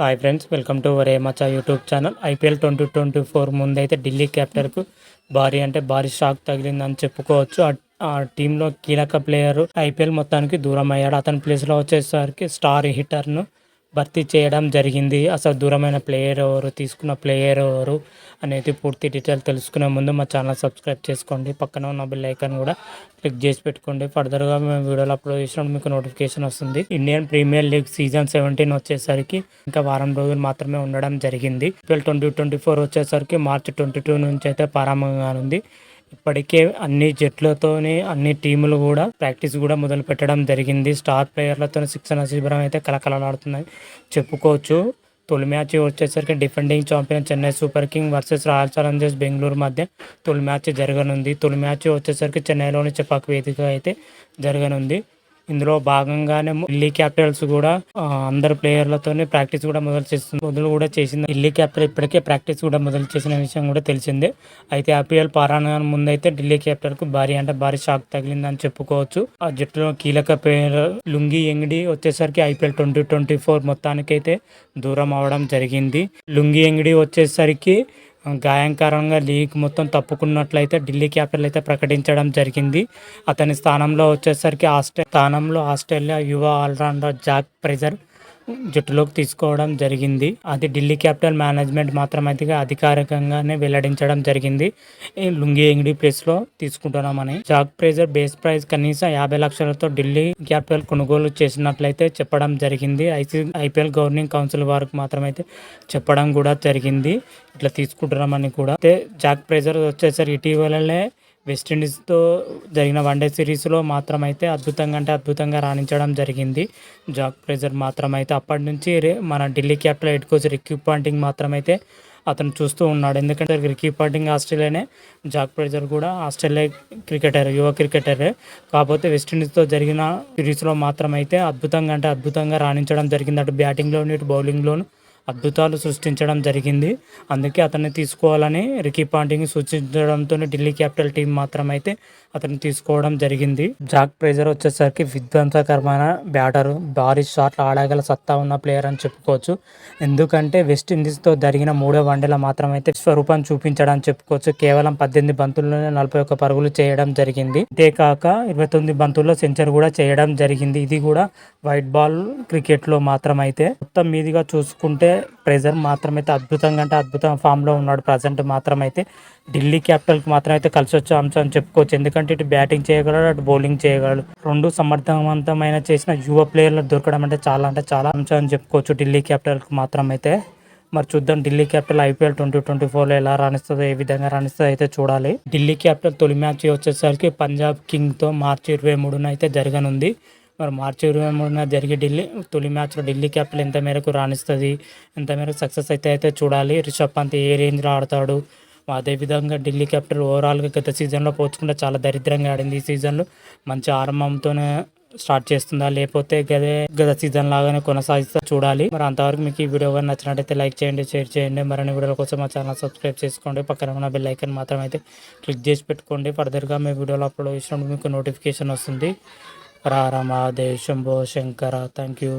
Hi friends, welcome to రేమచా YouTube channel. IPL 2024 ముందైతే ఢిల్లీ క్యాపిటల్కు భారీ షాక్ తగిలిందని చెప్పుకోవచ్చు. ఆ టీంలో కీలక ప్లేయరు ఐపీఎల్ మొత్తానికి దూరం అయ్యాడు. అతని ప్లేస్లో వచ్చేసరికి స్టార్ హిట్టర్ను భర్తీ చేయడం జరిగింది. అసలు దూరమైన ప్లేయర్ ఎవరు, తీసుకున్న ప్లేయర్ ఎవరు అనేది పూర్తి డీటెయిల్ తెలుసుకునే ముందు మా ఛానల్ సబ్స్క్రైబ్ చేసుకోండి. పక్కన ఉన్న బెల్ ఐకాన్ కూడా క్లిక్ చేసి పెట్టుకోండి. ఫర్దర్గా మేము వీడియోలు అప్లోడ్ చేసినప్పుడు మీకు నోటిఫికేషన్ వస్తుంది. ఇండియన్ ప్రీమియర్ లీగ్ సీజన్ 17 వచ్చేసరికి ఇంకా వారం రోజులు మాత్రమే ఉండడం జరిగింది. ఐపీఎల్ 2024 వచ్చేసరికి మార్చి 22 నుంచి అయితే ప్రారంభంగా ఉంది. ఇప్పటికే అన్ని జట్లతోని అన్ని టీములు కూడా ప్రాక్టీస్ కూడా మొదలు పెట్టడం జరిగింది. స్టార్ ప్లేయర్లతో శిక్షణ శిబిరం అయితే కలకలలాడుతున్నాయి చెప్పుకోవచ్చు. తొలి మ్యాచ్ వచ్చేసరికి defending champion Chennai super king versus royal Challengers Bengaluru మధ్య తొలి మ్యాచ్ జరగనుంది. తొలి మ్యాచ్ వచ్చేసరికి చెన్నైలోని చెపాక్ వేదిక అయితే జరగనుంది. ఇందులో భాగంగానే ఢిల్లీ క్యాపిటల్స్ కూడా అందరు ప్లేయర్లతోనే ప్రాక్టీస్ కూడా మొదలు చేసింది. ఢిల్లీ క్యాపిటల్ ఇప్పటికే ప్రాక్టీస్ కూడా మొదలు చేసిన విషయం కూడా తెలిసిందే. అయితే ఐపీఎల్ ప్రారంభం ముందైతే ఢిల్లీ క్యాపిటల్ కు భారీ షాక్ తగిలిందని చెప్పుకోవచ్చు. ఆ జట్టులో కీలక ప్లేయర్ లుంగి ఎంగిడి వచ్చేసరికి ఐపీఎల్ 2024 మొత్తానికైతే దూరం అవడం జరిగింది. లుంగి ఎంగిడి వచ్చేసరికి గాయం కారణంగా లీగ్ మొత్తం తప్పుకున్నట్లయితే ఢిల్లీ క్యాపిటల్ అయితే ప్రకటించడం జరిగింది. అతని స్థానంలో వచ్చేసరికి ఆస్ట్రేలియా యువ ఆల్రౌండర్ జాక్ ప్రెజర్ జట్టులోకి తీసుకోవడం జరిగింది. అది ఢిల్లీ క్యాపిటల్ మేనేజ్మెంట్ మాత్రమైతే అధికారికంగానే వెల్లడించడం జరిగింది. లుంగి ఎంగిడి ప్లేస్ లో తీసుకుంటున్నామని. జాక్ ప్రెజర్ బేస్ ప్రైస్ కనీసం 50 లక్షలతో ఢిల్లీ క్యాపిటల్ కొనుగోలు చేసినట్లయితే చెప్పడం జరిగింది. ఐపీఎల్ గవర్నింగ్ కౌన్సిల్ వారికి మాత్రమైతే చెప్పడం కూడా జరిగింది. ఇట్లా తీసుకుంటున్నామని కూడా. జాక్ ప్రెజర్ వచ్చేసరికి ఇటీవలనే వెస్టిండీస్తో జరిగిన వన్డే సిరీస్లో మాత్రమైతే అద్భుతంగా రాణించడం జరిగింది. జాక్ ప్రెజర్ మాత్రమైతే అప్పటి నుంచి మన Delhi capital head coach Ricky Ponting మాత్రమైతే అతను చూస్తూ ఉన్నాడు. ఎందుకంటే రికీ పాంటింగ్ ఆస్ట్రేలియానే, జాక్ ప్రెజర్ కూడా ఆస్ట్రేలియా క్రికెటర్, యువ క్రికెటరే. కాకపోతే వెస్టిండీస్తో జరిగిన సిరీస్లో మాత్రమైతే అద్భుతంగా రాణించడం జరిగింది. అటు బ్యాటింగ్లోను ఇటు బౌలింగ్లోను అద్భుతాలు సృష్టించడం జరిగింది. అందుకే అతన్ని తీసుకోవాలని రికీ పాంటింగ్ సూచించడంతో ఢిల్లీ క్యాపిటల్ టీం మాత్రమైతే అతన్ని తీసుకోవడం జరిగింది. జాక్ ప్రెజర్ వచ్చేసరికి విధ్వంసకరమైన బ్యాటరు, భారీ షాట్లు ఆడగల సత్తా ఉన్న ప్లేయర్ అని చెప్పుకోవచ్చు. ఎందుకంటే వెస్టిండీస్తో జరిగిన 3వ వన్డేలో మాత్రమైతే స్వరూపం చూపించడం చెప్పుకోవచ్చు. కేవలం 18 బంతుల్లోనే 41 పరుగులు చేయడం జరిగింది. అంతేకాక 29 బంతుల్లో సెంచరీ కూడా చేయడం జరిగింది. ఇది కూడా వైట్ బాల్ క్రికెట్లో మాత్రమైతే. మొత్తం మీదుగా చూసుకుంటే ప్రెజర్ మాత్రమైతే అద్భుతం ఫామ్ లో ఉన్నాడు. ప్రజెంట్ మాత్రమైతే ఢిల్లీ క్యాపిటల్ కి మాత్రమైతే కలిసి వచ్చే అంశం అని చెప్పుకోవచ్చు. ఎందుకంటే ఇటు బ్యాటింగ్ చేయగలడు, అటు బౌలింగ్ చేయగలడు. రెండు సమర్థవంతమైన చేసిన యువ ప్లేయర్లు దొరకడం అంటే చాలా అంశం అని చెప్పుకోవచ్చు ఢిల్లీ క్యాపిటల్ కి మాత్రమైతే. మరి చూద్దాం ఢిల్లీ క్యాపిటల్ ఐపీఎల్ 2024లో ఎలా రాణిస్తుందో, ఏ విధంగా రాణిస్తుందో అయితే చూడాలి. ఢిల్లీ క్యాపిటల్ తొలి మ్యాచ్ వచ్చేసరికి పంజాబ్ కింగ్ తో మార్చి 23న అయితే జరగనుంది. మరి మార్చి 23న జరిగే తొలి మ్యాచ్లో ఢిల్లీ క్యాపిటల్ ఎంత మేరకు రాణిస్తుంది, ఎంత మేరకు సక్సెస్ అయితే చూడాలి. రిషబ్ పంత్ ఏ రేంజ్లో ఆడతాడు, అదేవిధంగా ఢిల్లీ క్యాపిటల్ ఓవరాల్గా గత సీజన్లో పోల్చుకుంటే చాలా దరిద్రంగా ఆడింది. ఈ సీజన్లో మంచి ఆరంభంతోనే స్టార్ట్ చేస్తుందా, లేకపోతే గత సీజన్ లాగానే కొనసాగిస్తా చూడాలి. మరి అంతవరకు మీకు ఈ వీడియో కానీ నచ్చినట్టయితే లైక్ చేయండి, షేర్ చేయండి. మరిన్ని వీడియోల కోసం మా ఛానల్ సబ్స్క్రైబ్ చేసుకోండి. పక్కన ఉన్న బెల్ ఐకాన్ మాత్రం అయితే క్లిక్ చేసి పెట్టుకోండి. ఫర్దర్గా మీ వీడియోలో అప్లోడ్ చేసినప్పుడు మీకు నోటిఫికేషన్ వస్తుంది. రామ దేవ్ శంభో శంకర. Thank you.